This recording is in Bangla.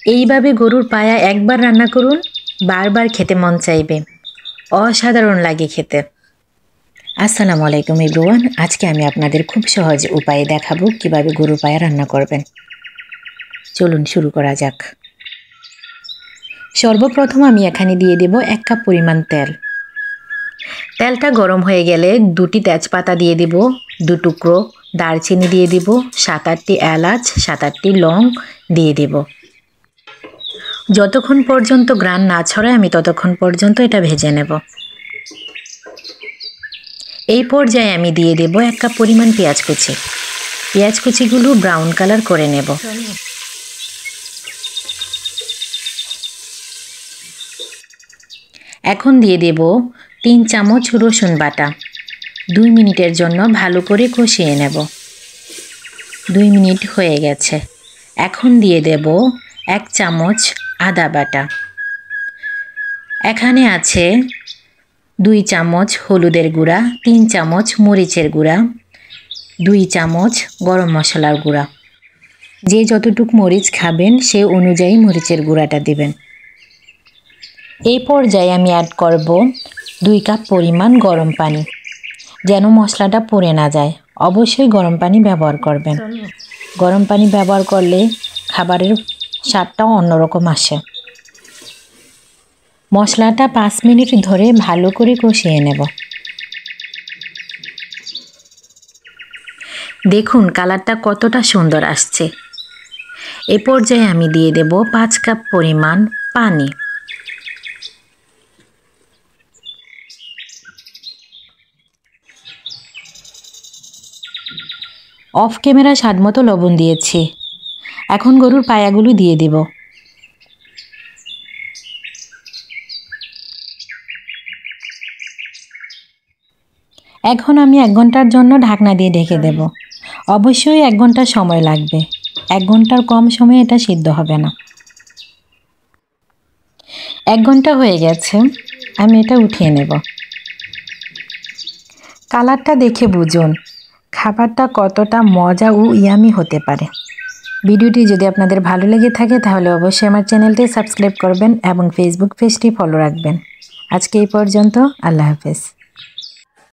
এইভাবে গরুর পায়া একবার রান্না করুন, বারবার খেতে মন চাইবে। অসাধারণ লাগে খেতে। আসসালামু আলাইকুম এভরিওয়ান। আজকে আমি আপনাদের খুব সহজ উপায়ে দেখাবো কিভাবে গরুর পায়া রান্না করবেন। চলুন শুরু করা যাক। সর্বপ্রথম আমি এখানে দিয়ে দেব 1 কাপ পরিমাণ তেল। তেলটা গরম হয়ে গেলে 2টি তেজপাতা দিয়ে দেব, 2 টুকরো দারচিনি দিয়ে দেব, 7-8টি এলাচ, 7-8টি লং দিয়ে দেব। যতক্ষণ পর্যন্ত ঘ্রাণ না ছড়ায় আমি ততক্ষণ পর্যন্ত এটা ভেজে নেব। এই পর্যায়ে আমি দিয়ে দেব 1 কাপ পরিমাণ পেঁয়াজ কুচি। পেঁয়াজ কুচিগুলো ব্রাউন কালার করে নেব। এখন দিয়ে দেব 3 চামচ রসুন বাটা। 2 মিনিটের জন্য ভালো করে কষিয়ে নেব। 2 মিনিট হয়ে গেছে। এখন দিয়ে দেব 1 চামচ আদা বাটা। এখানে আছে 2 চামচ হলুদের গুঁড়া, 3 চামচ মরিচের গুঁড়া, 2 চামচ গরম মশলার গুঁড়া। যে যতটুকু মরিচ খাবেন সে অনুযায়ী মরিচের গুঁড়াটা দিবেন। এই পর্যায়ে আমি অ্যাড করব 2 কাপ পরিমাণ গরম পানি, যেন মশলাটা পুড়ে না যায়। অবশ্যই গরম পানি ব্যবহার করবেন। গরম পানি ব্যবহার করলে খাবারের স্বাদটাও অন্যরকম আসে। মশলাটা 5 মিনিট ধরে ভালো করে কষিয়ে নেব। দেখুন কালারটা কতটা সুন্দর আসছে। এ পর্যায়ে আমি দিয়ে দেব 5 কাপ পরিমাণ পানি। অফ ক্যামেরা স্বাদমতো লবণ দিয়েছি। এখন গরুর পায়াগুলো দিয়ে দেব। এখন আমি 1 ঘন্টার জন্য ঢাকনা দিয়ে ঢেকে দেব। অবশ্যই 1 ঘন্টা সময় লাগবে। 1 ঘন্টার কম সময়ে এটা সিদ্ধ হবে না। 1 ঘন্টা হয়ে গেছে, আমি এটা উঠিয়ে নেব। কালারটা দেখে বুঝুন খাবারটা কতটা মজা ও ইয়ামি হতে পারে। ভিডিওটি যদি আপনাদের ভালো লেগে থাকে তাহলে অবশ্যই আমার চ্যানেলটি সাবস্ক্রাইব করবেন এবং ফেসবুক পেজটি ফলো রাখবেন। আজকে এই পর্যন্ত। আল্লাহ হাফেজ।